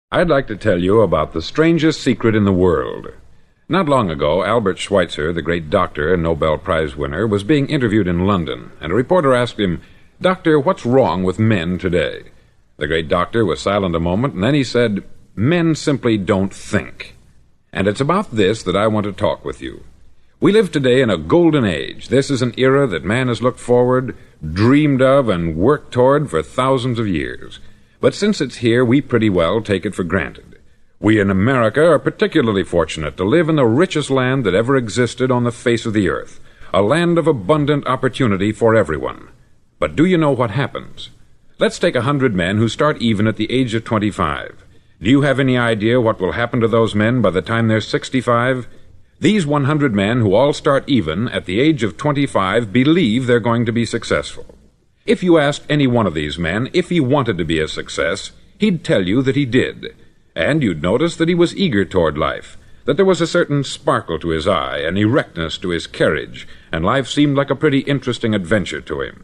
I'd like to tell you about the strangest secret in the world. Not long ago, Albert Schweitzer, the great doctor and Nobel Prize winner, was being interviewed in London, and a reporter asked him, "Doctor, what's wrong with men today?" The great doctor was silent a moment, and then he said, "Men simply don't think." And it's about this that I want to talk with you. We live today in a golden age. This is an era that man has looked forward, dreamed of, and worked toward for thousands of years. But since it's here, we pretty well take it for granted. We in America are particularly fortunate to live in the richest land that ever existed on the face of the earth, a land of abundant opportunity for everyone. But do you know what happens? Let's take 100 men who start even at the age of 25. Do you have any idea what will happen to those men by the time they're 65? These 100 men who all start even at the age of 25 believe they're going to be successful. If you asked any one of these men if he wanted to be a success, he'd tell you that he did. And you'd notice that he was eager toward life, that there was a certain sparkle to his eye, an erectness to his carriage, and life seemed like a pretty interesting adventure to him.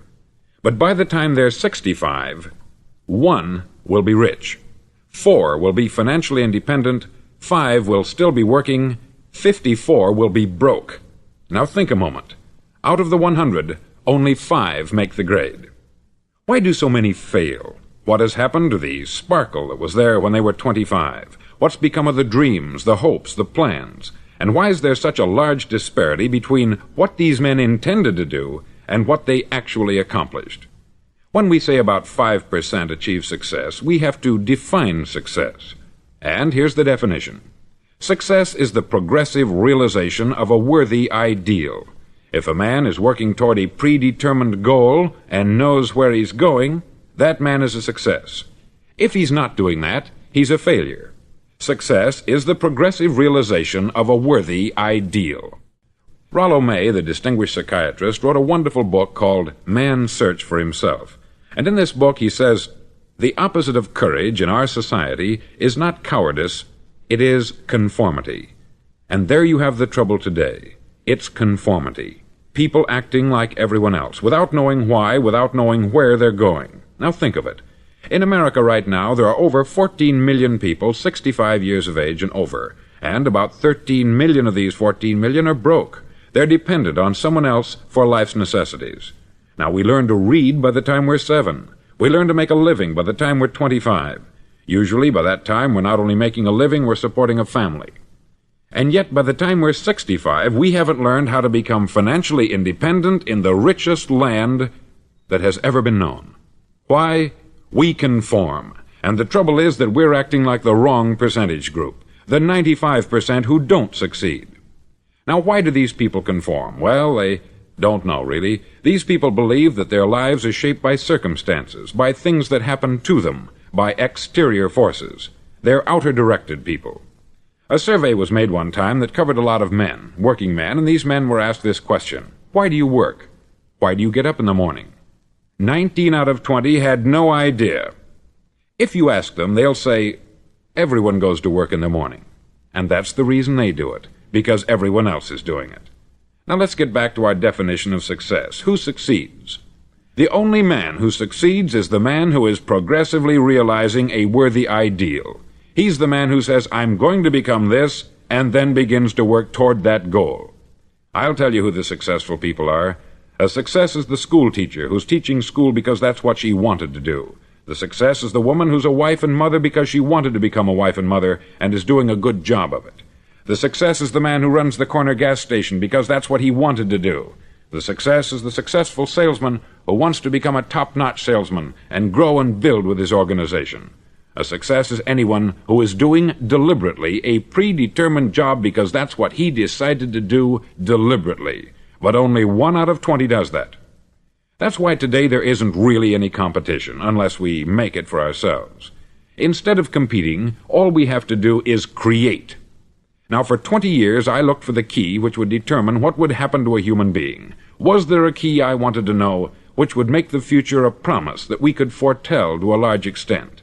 But by the time they're 65, 1 will be rich, 4 will be financially independent, 5 will still be working, 54 will be broke. Now think a moment. Out of the 100, only 5 make the grade. Why do so many fail? What has happened to the sparkle that was there when they were 25? What's become of the dreams, the hopes, the plans? And why is there such a large disparity between what these men intended to do and what they actually accomplished? When we say about 5% achieve success, we have to define success. And here's the definition. Success is the progressive realization of a worthy ideal. If a man is working toward a predetermined goal and knows where he's going, that man is a success. If he's not doing that, he's a failure. Success is the progressive realization of a worthy ideal. Rollo May, the distinguished psychiatrist, wrote a wonderful book called Man's Search for Himself. And in this book he says, "The opposite of courage in our society is not cowardice, it is conformity." And there you have the trouble today. It's conformity. People acting like everyone else, without knowing why, without knowing where they're going. Now think of it. In America right now, there are over 14 million people 65 years of age and over, and about 13 million of these 14 million are broke. They're dependent on someone else for life's necessities. Now, we learn to read by the time we're 7. We learn to make a living by the time we're 25. Usually, by that time, we're not only making a living, we're supporting a family. And yet, by the time we're 65, we haven't learned how to become financially independent in the richest land that has ever been known. Why? We conform. And the trouble is that we're acting like the wrong percentage group, the 95% who don't succeed. Now, why do these people conform? Well, they don't know, really. These people believe that their lives are shaped by circumstances, by things that happen to them, by exterior forces. They're outer-directed people. A survey was made one time that covered a lot of men, working men, and these men were asked this question: why do you work? Why do you get up in the morning? 19 out of 20 had no idea. If you ask them, they'll say, everyone goes to work in the morning. And that's the reason they do it, because everyone else is doing it. Now let's get back to our definition of success. Who succeeds? The only man who succeeds is the man who is progressively realizing a worthy ideal. He's the man who says, I'm going to become this, and then begins to work toward that goal. I'll tell you who the successful people are. A success is the school teacher who's teaching school because that's what she wanted to do. The success is the woman who's a wife and mother because she wanted to become a wife and mother and is doing a good job of it. The success is the man who runs the corner gas station because that's what he wanted to do. The success is the successful salesman who wants to become a top-notch salesman and grow and build with his organization. A success is anyone who is doing deliberately a predetermined job because that's what he decided to do deliberately. But only 1 out of 20 does that. That's why today there isn't really any competition, unless we make it for ourselves. Instead of competing, all we have to do is create. Now, for 20 years, I looked for the key which would determine what would happen to a human being. Was there a key, I wanted to know, which would make the future a promise that we could foretell to a large extent?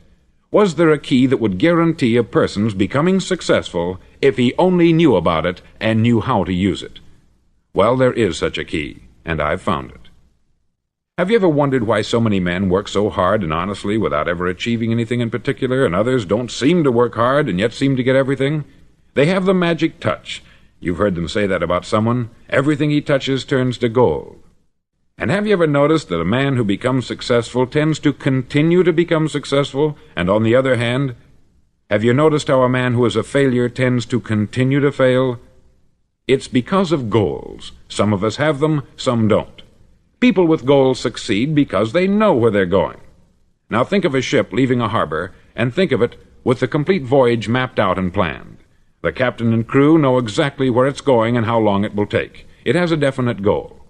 Was there a key that would guarantee a person's becoming successful if he only knew about it and knew how to use it? Well, there is such a key, and I've found it. Have you ever wondered why so many men work so hard and honestly without ever achieving anything in particular, and others don't seem to work hard and yet seem to get everything? They have the magic touch. You've heard them say that about someone. Everything he touches turns to gold. And have you ever noticed that a man who becomes successful tends to continue to become successful, and on the other hand, have you noticed how a man who is a failure tends to continue to fail? It's because of goals. Some of us have them, some don't. People with goals succeed because they know where they're going. Now think of a ship leaving a harbor, and think of it with the complete voyage mapped out and planned. The captain and crew know exactly where it's going and how long it will take. It has a definite goal.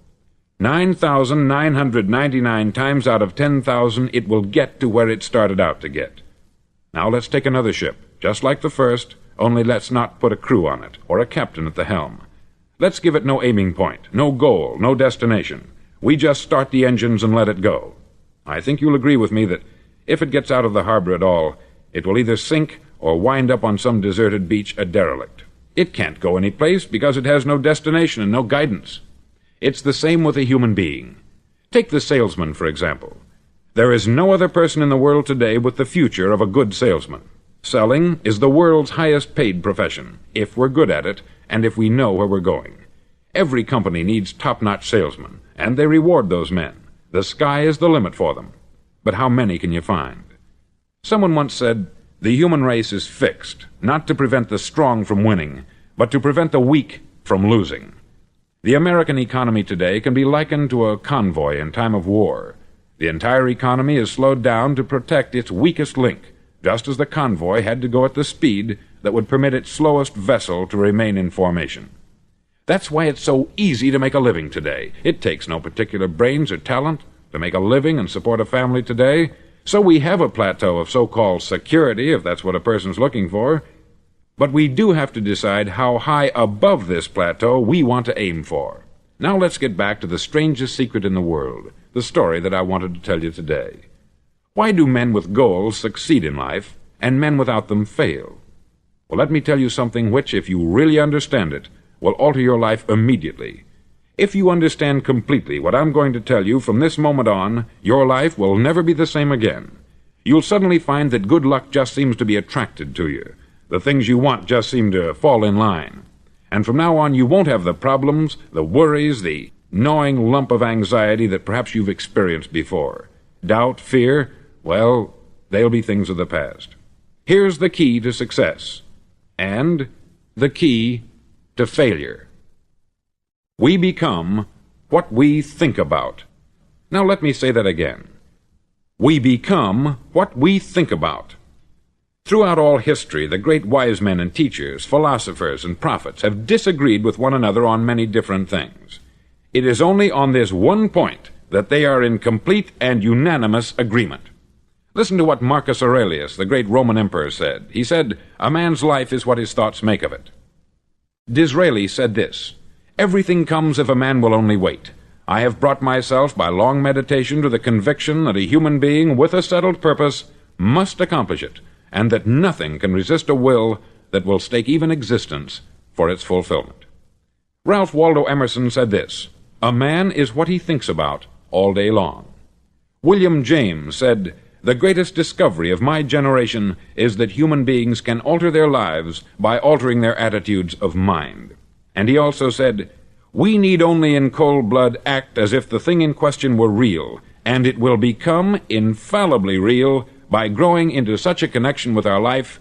9,999 times out of 10,000 it will get to where it started out to get. Now let's take another ship, just like the first, only let's not put a crew on it, or a captain at the helm. Let's give it no aiming point, no goal, no destination. We just start the engines and let it go. I think you'll agree with me that if it gets out of the harbor at all, it will either sink or wind up on some deserted beach a derelict. It can't go any place because it has no destination and no guidance. It's the same with a human being. Take the salesman, for example. There is no other person in the world today with the future of a good salesman. Selling is the world's highest paid profession, if we're good at it and if we know where we're going. Every company needs top-notch salesmen, and they reward those men. The sky is the limit for them. But how many can you find? Someone once said, the human race is fixed, not to prevent the strong from winning, but to prevent the weak from losing. The American economy today can be likened to a convoy in time of war. The entire economy is slowed down to protect its weakest link, just as the convoy had to go at the speed that would permit its slowest vessel to remain in formation. That's why it's so easy to make a living today. It takes no particular brains or talent to make a living and support a family today, so we have a plateau of so-called security, if that's what a person's looking for. But we do have to decide how high above this plateau we want to aim for. Now let's get back to the strangest secret in the world, the story that I wanted to tell you today. Why do men with goals succeed in life, and men without them fail? Well, let me tell you something which, if you really understand it, will alter your life immediately. If you understand completely what I'm going to tell you from this moment on, your life will never be the same again. You'll suddenly find that good luck just seems to be attracted to you. The things you want just seem to fall in line. And from now on, you won't have the problems, the worries, the gnawing lump of anxiety that perhaps you've experienced before. Doubt, fear, well, they'll be things of the past. Here's the key to success, and the key to failure. We become what we think about. Now let me say that again. We become what we think about. Throughout all history, the great wise men and teachers, philosophers and prophets have disagreed with one another on many different things. It is only on this one point that they are in complete and unanimous agreement. Listen to what Marcus Aurelius, the great Roman emperor, said. He said, "A man's life is what his thoughts make of it." Disraeli said this, "Everything comes if a man will only wait. I have brought myself by long meditation to the conviction that a human being with a settled purpose must accomplish it, and that nothing can resist a will that will stake even existence for its fulfillment." Ralph Waldo Emerson said this, "A man is what he thinks about all day long." William James said, "The greatest discovery of my generation is that human beings can alter their lives by altering their attitudes of mind." And he also said, "We need only in cold blood act as if the thing in question were real, and it will become infallibly real by growing into such a connection with our life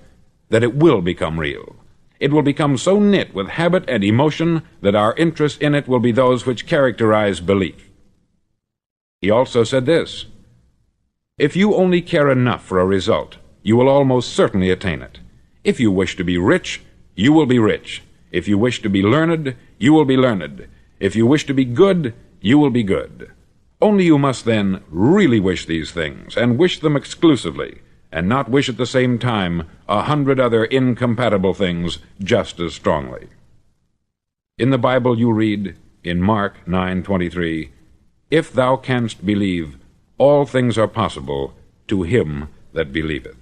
that it will become real. It will become so knit with habit and emotion that our interest in it will be those which characterize belief." He also said this, "If you only care enough for a result, you will almost certainly attain it. If you wish to be rich, you will be rich. If you wish to be learned, you will be learned. If you wish to be good, you will be good. Only you must then really wish these things, and wish them exclusively, and not wish at the same time 100 other incompatible things just as strongly." In the Bible you read, in Mark 9:23, "If thou canst believe, all things are possible to him that believeth."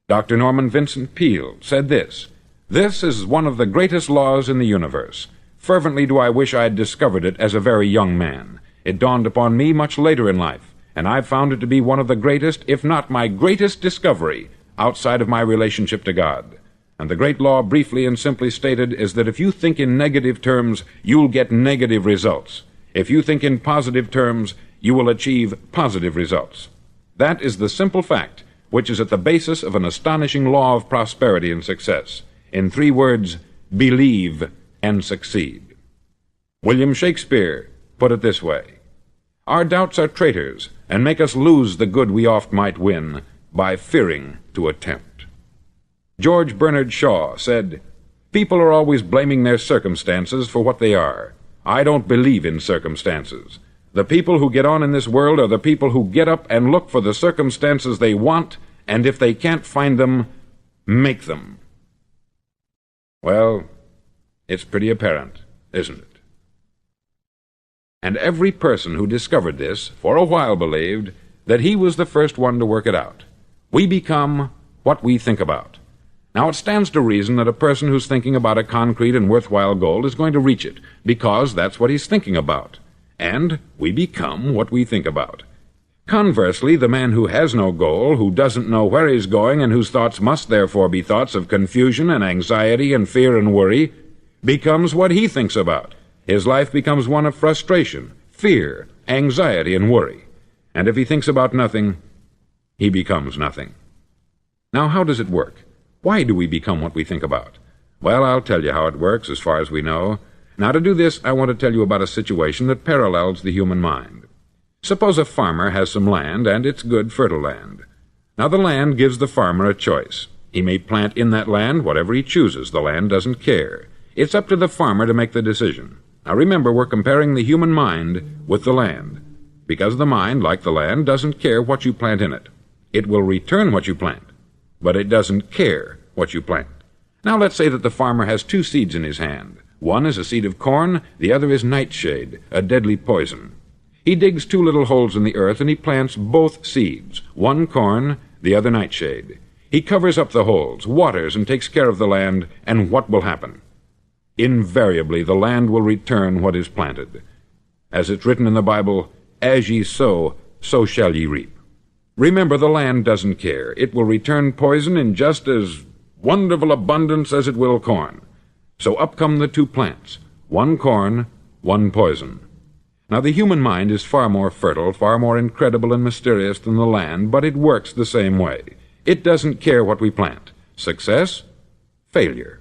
Dr. Norman Vincent Peale said this, "This is one of the greatest laws in the universe. Fervently do I wish I had discovered it as a very young man. It dawned upon me much later in life, and I've found it to be one of the greatest, if not my greatest discovery, outside of my relationship to God. And the great law, briefly and simply stated, is that if you think in negative terms, you'll get negative results. If you think in positive terms, you will achieve positive results. That is the simple fact which is at the basis of an astonishing law of prosperity and success. In 3 words, believe and succeed. William Shakespeare put it this way: "Our doubts are traitors, and make us lose the good we oft might win, by fearing to attempt." George Bernard Shaw said, "People are always blaming their circumstances for what they are. I don't believe in circumstances. The people who get on in this world are the people who get up and look for the circumstances they want, and if they can't find them, make them." Well, it's pretty apparent, isn't it? And every person who discovered this for a while believed that he was the first one to work it out. We become what we think about. Now, it stands to reason that a person who's thinking about a concrete and worthwhile goal is going to reach it, because that's what he's thinking about. And we become what we think about. Conversely, the man who has no goal, who doesn't know where he's going, and whose thoughts must therefore be thoughts of confusion and anxiety and fear and worry, becomes what he thinks about. His life becomes one of frustration, fear, anxiety, and worry. And if he thinks about nothing, he becomes nothing. Now, how does it work? Why do we become what we think about? Well, I'll tell you how it works as far as we know. Now, to do this, I want to tell you about a situation that parallels the human mind. Suppose a farmer has some land, and it's good, fertile land. Now, the land gives the farmer a choice. He may plant in that land whatever he chooses. The land doesn't care. It's up to the farmer to make the decision. Now, remember, we're comparing the human mind with the land, because the mind, like the land, doesn't care what you plant in it. It will return what you plant, but it doesn't care what you plant. Now, let's say that the farmer has 2 seeds in his hand. One is a seed of corn, the other is nightshade, a deadly poison. He digs 2 little holes in the earth, and he plants both seeds, one corn, the other nightshade. He covers up the holes, waters, and takes care of the land, and what will happen? Invariably, the land will return what is planted. As it's written in the Bible, "As ye sow, so shall ye reap." Remember, the land doesn't care. It will return poison in just as wonderful abundance as it will corn. So up come the 2 plants, one corn, one poison. Now, the human mind is far more fertile, far more incredible and mysterious than the land, but it works the same way. It doesn't care what we plant. Success, failure.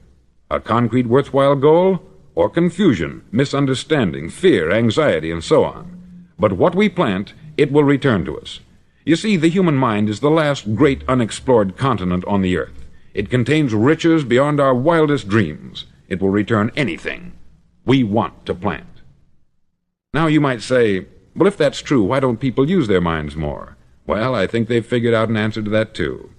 A concrete, worthwhile goal, or confusion, misunderstanding, fear, anxiety, and so on. But what we plant, it will return to us. You see, the human mind is the last great unexplored continent on the earth. It contains riches beyond our wildest dreams. It will return anything we want to plant. Now, you might say, well, if that's true, why don't people use their minds more? Well, I think they've figured out an answer to that, too.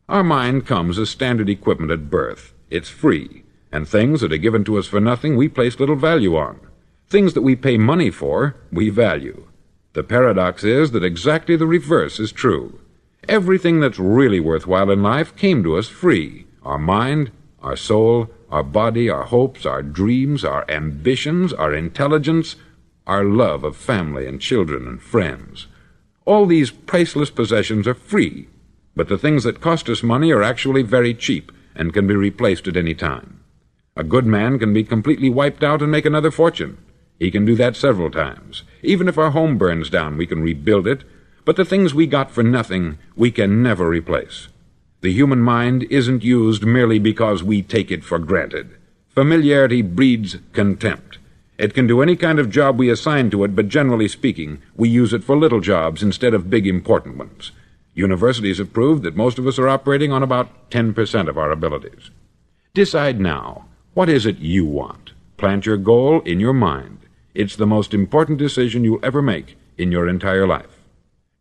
Our mind comes as standard equipment at birth. It's free, and things that are given to us for nothing we place little value on. Things that we pay money for, we value. The paradox is that exactly the reverse is true. Everything that's really worthwhile in life came to us free. Our mind, our soul, our body, our hopes, our dreams, our ambitions, our intelligence, our love of family and children and friends. All these priceless possessions are free, but the things that cost us money are actually very cheap and can be replaced at any time. A good man can be completely wiped out and make another fortune. He can do that several times. Even if our home burns down, we can rebuild it, but the things we got for nothing, we can never replace. The human mind isn't used merely because we take it for granted. Familiarity breeds contempt. It can do any kind of job we assign to it, but generally speaking, we use it for little jobs instead of big important ones. Universities have proved that most of us are operating on about 10% of our abilities. Decide now, what is it you want? Plant your goal in your mind. It's the most important decision you'll ever make in your entire life.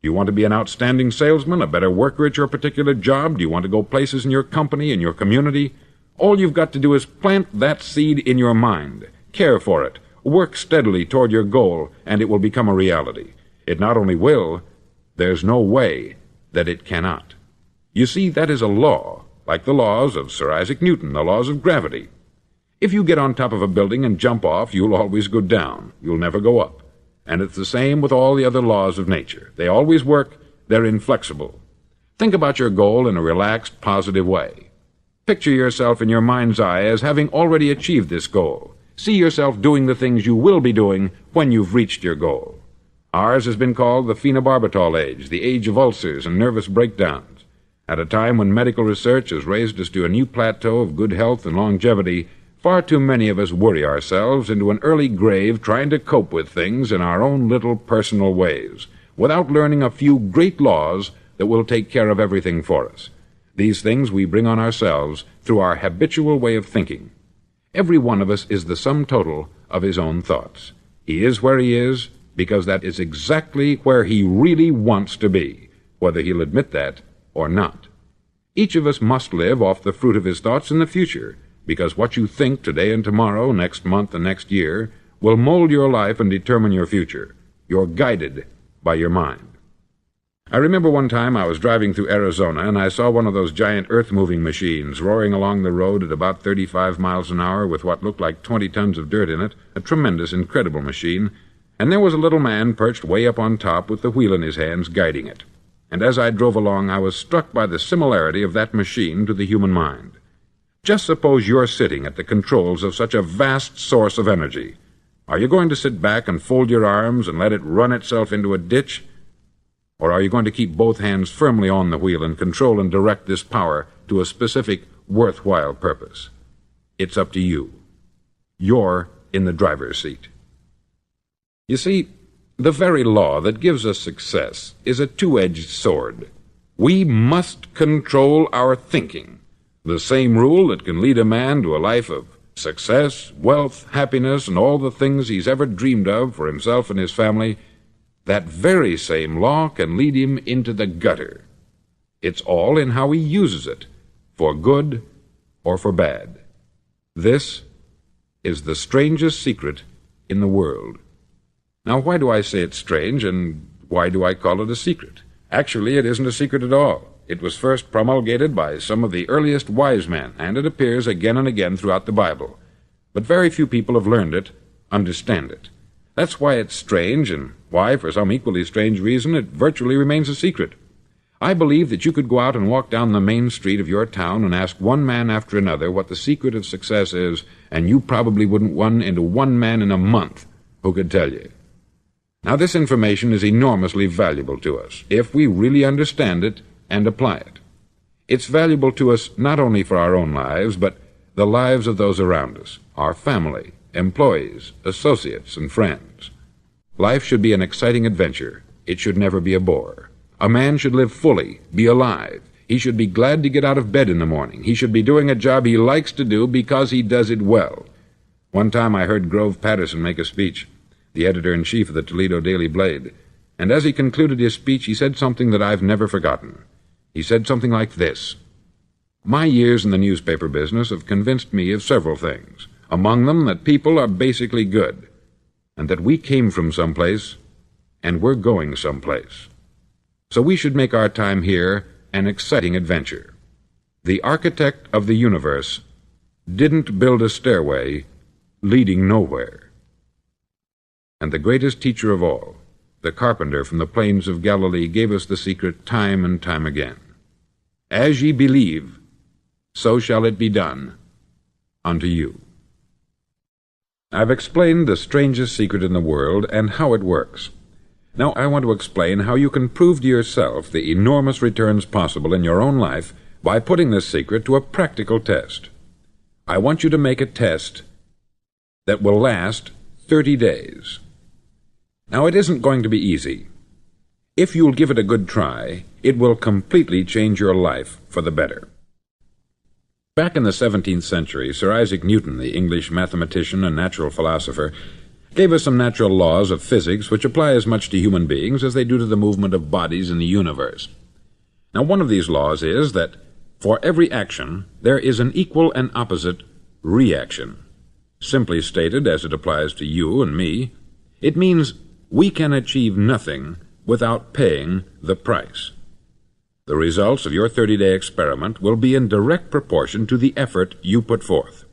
Do you want to be an outstanding salesman, a better worker at your particular job? Do you want to go places in your company, in your community? All you've got to do is plant that seed in your mind. Care for it. Work steadily toward your goal, and it will become a reality. It not only will, there's no way that it cannot. You see, that is a law, like the laws of Sir Isaac Newton, the laws of gravity. If you get on top of a building and jump off, you'll always go down. You'll never go up. And it's the same with all the other laws of nature. They always work. They're inflexible. Think about your goal in a relaxed, positive way. Picture yourself in your mind's eye as having already achieved this goal. See yourself doing the things you will be doing when you've reached your goal. Ours has been called the phenobarbital age, the age of ulcers and nervous breakdowns. At a time when medical research has raised us to a new plateau of good health and longevity, far too many of us worry ourselves into an early grave trying to cope with things in our own little personal ways, without learning a few great laws that will take care of everything for us. These things we bring on ourselves through our habitual way of thinking. Every one of us is the sum total of his own thoughts. He is where he is because that is exactly where he really wants to be, whether he'll admit that or not. Each of us must live off the fruit of his thoughts in the future, because what you think today and tomorrow, next month and next year, will mold your life and determine your future. You're guided by your mind. I remember one time I was driving through Arizona and I saw one of those giant earth-moving machines roaring along the road at about 35 miles an hour with what looked like 20 tons of dirt in it, a tremendous, incredible machine, and there was a little man perched way up on top with the wheel in his hands guiding it. And as I drove along, I was struck by the similarity of that machine to the human mind. Just suppose you're sitting at the controls of such a vast source of energy. Are you going to sit back and fold your arms and let it run itself into a ditch? Or are you going to keep both hands firmly on the wheel and control and direct this power to a specific, worthwhile purpose? It's up to you. You're in the driver's seat. You see, the very law that gives us success is a two-edged sword. We must control our thinking. The same rule that can lead a man to a life of success, wealth, happiness, and all the things he's ever dreamed of for himself and his family, that very same law can lead him into the gutter. It's all in how he uses it, for good or for bad. This is the strangest secret in the world. Now, why do I say it's strange, and why do I call it a secret? Actually, it isn't a secret at all. It was first promulgated by some of the earliest wise men, and it appears again and again throughout the Bible. But very few people have learned it, understand it. That's why it's strange, and why, for some equally strange reason, it virtually remains a secret. I believe that you could go out and walk down the main street of your town and ask one man after another what the secret of success is, and you probably wouldn't run into one man in a month who could tell you. Now, this information is enormously valuable to us, if we really understand it and apply it. It's valuable to us not only for our own lives, but the lives of those around us, our family, employees, associates, and friends. Life should be an exciting adventure. It should never be a bore. A man should live fully, be alive. He should be glad to get out of bed in the morning. He should be doing a job he likes to do because he does it well. One time I heard Grove Patterson make a speech, the editor-in-chief of the Toledo Daily Blade, and as he concluded his speech, he said something that I've never forgotten. He said something like this: "My years in the newspaper business have convinced me of several things, among them that people are basically good, and that we came from someplace, and we're going someplace. So we should make our time here an exciting adventure. The architect of the universe didn't build a stairway leading nowhere." And the greatest teacher of all, the carpenter from the plains of Galilee, gave us the secret time and time again. As ye believe, so shall it be done unto you. I've explained the strangest secret in the world and how it works. Now I want to explain how you can prove to yourself the enormous returns possible in your own life by putting this secret to a practical test. I want you to make a test that will last 30 days. Now, it isn't going to be easy. If you'll give it a good try, it will completely change your life for the better. Back in the 17th century, Sir Isaac Newton, the English mathematician and natural philosopher, gave us some natural laws of physics which apply as much to human beings as they do to the movement of bodies in the universe. Now, one of these laws is that for every action, there is an equal and opposite reaction. Simply stated, as it applies to you and me, it means we can achieve nothing without paying the price. The results of your 30-day experiment will be in direct proportion to the effort you put forth.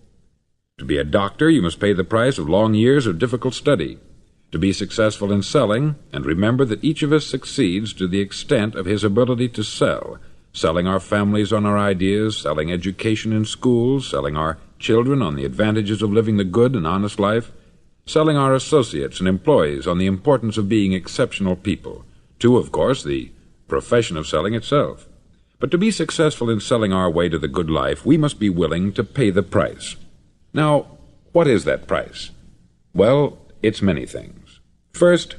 To be a doctor, you must pay the price of long years of difficult study. to be successful in selling, and remember that each of us succeeds to the extent of his ability to sell, selling our families on our ideas, selling education in schools, selling our children on the advantages of living the good and honest life, selling our associates and employees on the importance of being exceptional people, to, of course, the profession of selling itself. But to be successful in selling our way to the good life, we must be willing to pay the price. Now, what is that price? Well, it's many things. First,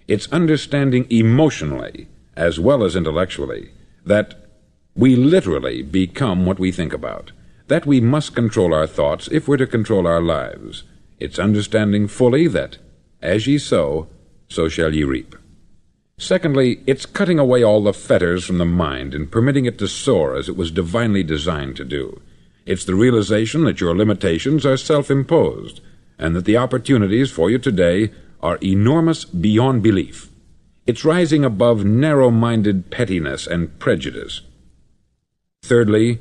it's understanding emotionally, as well as intellectually, that we literally become what we think about, that we must control our thoughts if we're to control our lives. It's understanding fully that, as ye sow, so shall ye reap. Secondly, it's cutting away all the fetters from the mind and permitting it to soar as it was divinely designed to do. It's the realization that your limitations are self-imposed, and that the opportunities for you today are enormous beyond belief. It's rising above narrow-minded pettiness and prejudice. Thirdly,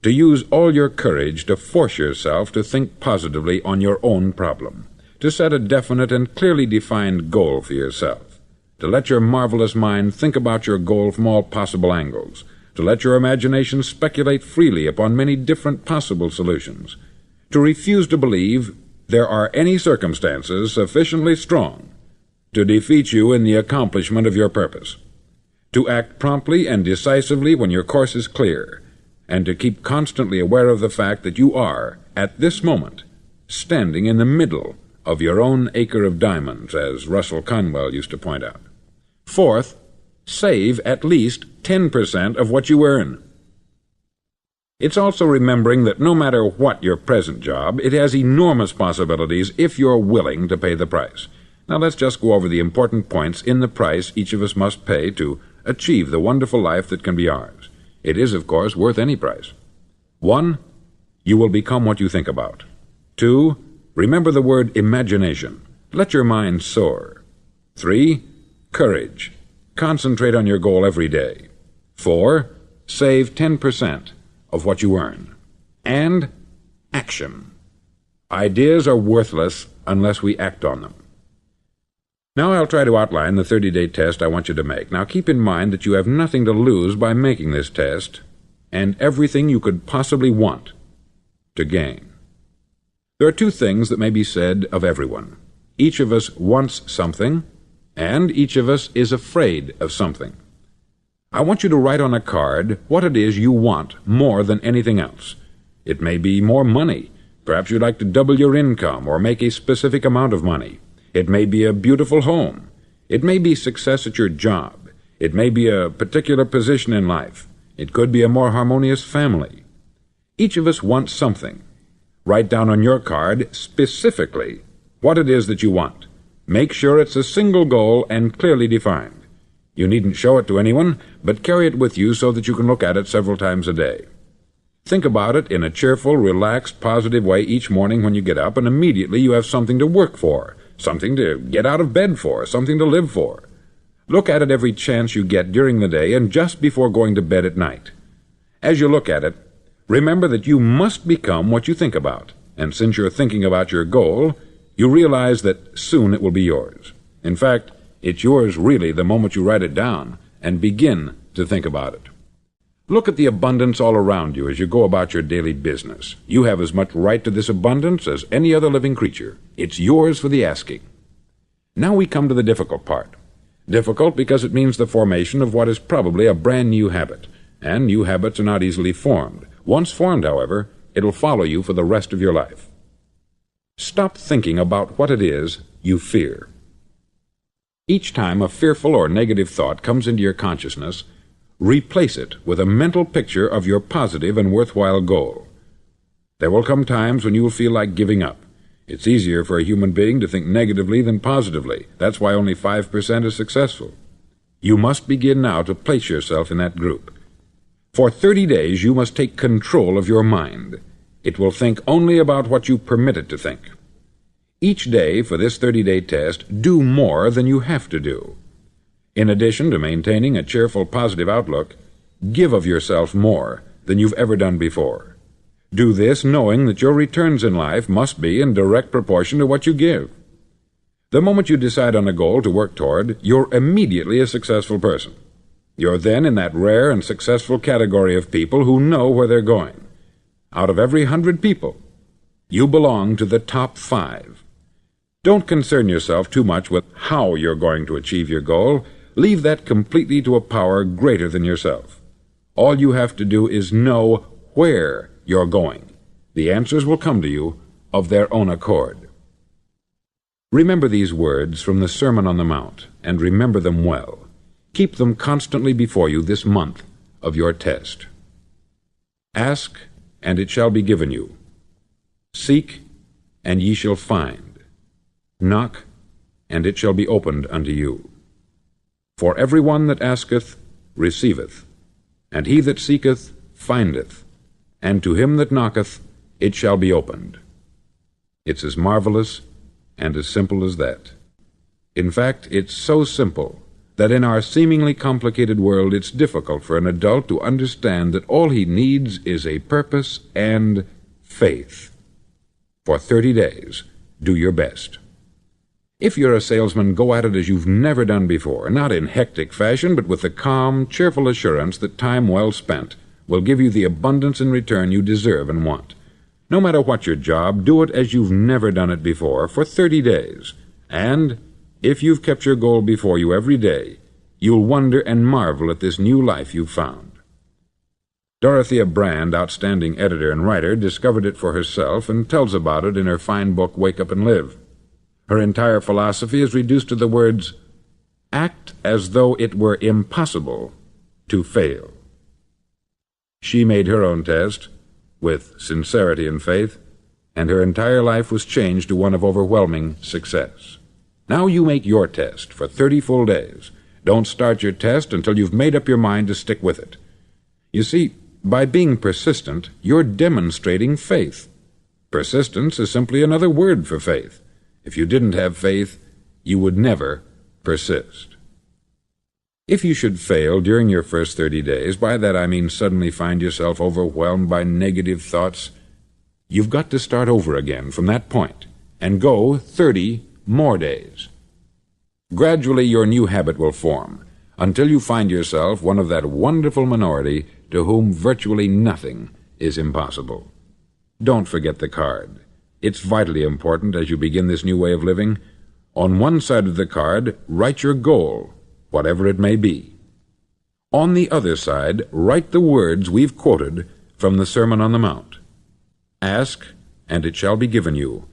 to use all your courage to force yourself to think positively on your own problem, to set a definite and clearly defined goal for yourself, to let your marvelous mind think about your goal from all possible angles, to let your imagination speculate freely upon many different possible solutions, to refuse to believe there are any circumstances sufficiently strong to defeat you in the accomplishment of your purpose, to act promptly and decisively when your course is clear, and to keep constantly aware of the fact that you are, at this moment, standing in the middle of your own acre of diamonds, as Russell Conwell used to point out. Fourth, save at least 10% of what you earn. It's also remembering that no matter what your present job, it has enormous possibilities if you're willing to pay the price. Now let's just go over the important points in the price each of us must pay to achieve the wonderful life that can be ours. It is, of course, worth any price. 1. You will become what you think about. 2. Remember the word imagination. Let your mind soar. 3. Courage. Concentrate on your goal every day. 4. Save 10% of what you earn. And action. Ideas are worthless unless we act on them. Now I'll try to outline the 30-day test I want you to make. Now keep in mind that you have nothing to lose by making this test, and everything you could possibly want to gain. There are two things that may be said of everyone. Each of us wants something, and each of us is afraid of something. I want you to write on a card what it is you want more than anything else. It may be more money. Perhaps you'd like to double your income or make a specific amount of money. It may be a beautiful home. It may be success at your job. It may be a particular position in life. It could be a more harmonious family. Each of us wants something. Write down on your card specifically what it is that you want. Make sure it's a single goal and clearly defined. You needn't show it to anyone, but carry it with you so that you can look at it several times a day. Think about it in a cheerful, relaxed, positive way each morning when you get up, and immediately you have something to work for, something to get out of bed for, something to live for. Look at it every chance you get during the day and just before going to bed at night. As you look at it, remember that you must become what you think about, and since you're thinking about your goal, you realize that soon it will be yours. In fact, it's yours really the moment you write it down and begin to think about it. Look at the abundance all around you as you go about your daily business. You have as much right to this abundance as any other living creature. It's yours for the asking. Now we come to the difficult part. Difficult because it means the formation of what is probably a brand new habit, and new habits are not easily formed. Once formed, however, it'll follow you for the rest of your life. Stop thinking about what it is you fear. Each time a fearful or negative thought comes into your consciousness, replace it with a mental picture of your positive and worthwhile goal. There will come times when you will feel like giving up. It's easier for a human being to think negatively than positively. That's why only 5% is successful. You must begin now to place yourself in that group. For 30 days you must take control of your mind. It will think only about what you permit it to think. Each day for this 30-day test, do more than you have to do. In addition to maintaining a cheerful, positive outlook, give of yourself more than you've ever done before. Do this knowing that your returns in life must be in direct proportion to what you give. The moment you decide on a goal to work toward, you're immediately a successful person. You're then in that rare and successful category of people who know where they're going. Out of every 100 people, you belong to the top 5. Don't concern yourself too much with how you're going to achieve your goal. Leave that completely to a power greater than yourself. All you have to do is know where you're going. The answers will come to you of their own accord. Remember these words from the Sermon on the Mount, and remember them well. Keep them constantly before you this month of your test. Ask, and it shall be given you. Seek, and ye shall find. Knock, and it shall be opened unto you. For every one that asketh receiveth, and he that seeketh findeth, and to him that knocketh it shall be opened. It's as marvelous and as simple as that. In fact, it's so simple that in our seemingly complicated world it's difficult for an adult to understand that all he needs is a purpose and faith. For 30 days, do your best. If you're a salesman, go at it as you've never done before, not in hectic fashion, but with the calm, cheerful assurance that time well spent will give you the abundance in return you deserve and want. No matter what your job, do it as you've never done it before for 30 days. And if you've kept your goal before you every day, you'll wonder and marvel at this new life you've found. Dorothea Brand, outstanding editor and writer, discovered it for herself and tells about it in her fine book, Wake Up and Live. Her entire philosophy is reduced to the words, act as though it were impossible to fail. She made her own test with sincerity and faith, and her entire life was changed to one of overwhelming success. Now you make your test for 30 full days. Don't start your test until you've made up your mind to stick with it. You see, by being persistent, you're demonstrating faith. Persistence is simply another word for faith. If you didn't have faith, you would never persist. If you should fail during your first 30 days, by that I mean suddenly find yourself overwhelmed by negative thoughts, you've got to start over again from that point and go 30 more days. Gradually your new habit will form until you find yourself one of that wonderful minority to whom virtually nothing is impossible. Don't forget the card. It's vitally important as you begin this new way of living. On one side of the card, write your goal, whatever it may be. On the other side, write the words we've quoted from the Sermon on the Mount. Ask, and it shall be given you.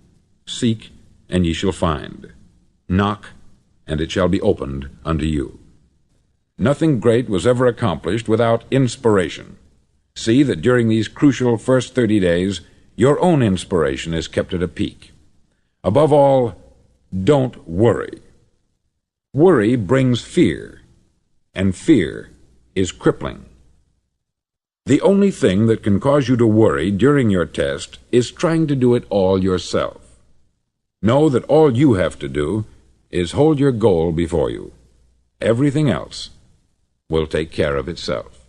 Seek, and ye shall find. Knock, and it shall be opened unto you. Nothing great was ever accomplished without inspiration. See that during these crucial first 30 days, your own inspiration is kept at a peak. Above all, don't worry. Worry brings fear, and fear is crippling. The only thing that can cause you to worry during your test is trying to do it all yourself. Know that all you have to do is hold your goal before you. Everything else will take care of itself.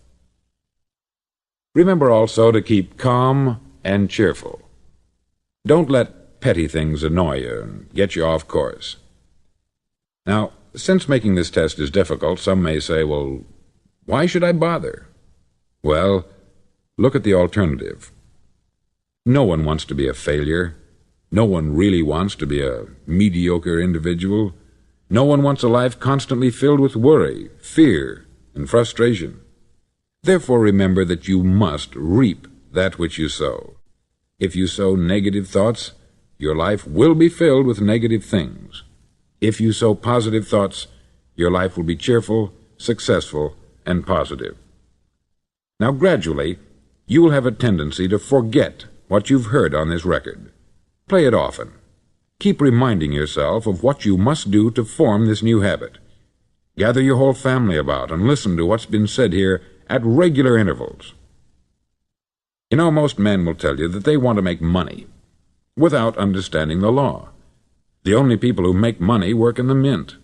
Remember also to keep calm and cheerful. Don't let petty things annoy you and get you off course. Now, since making this test is difficult, some may say, well, why should I bother? Well, look at the alternative. No one wants to be a failure. No one really wants to be a mediocre individual. No one wants a life constantly filled with worry, fear, and frustration. Therefore, remember that you must reap that which you sow. If you sow negative thoughts, your life will be filled with negative things. If you sow positive thoughts, your life will be cheerful, successful, and positive. Now, gradually, you will have a tendency to forget what you've heard on this record. Play it often. Keep reminding yourself of what you must do to form this new habit. Gather your whole family about and listen to what's been said here at regular intervals. You know, most men will tell you that they want to make money without understanding the law. The only people who make money work in the mint.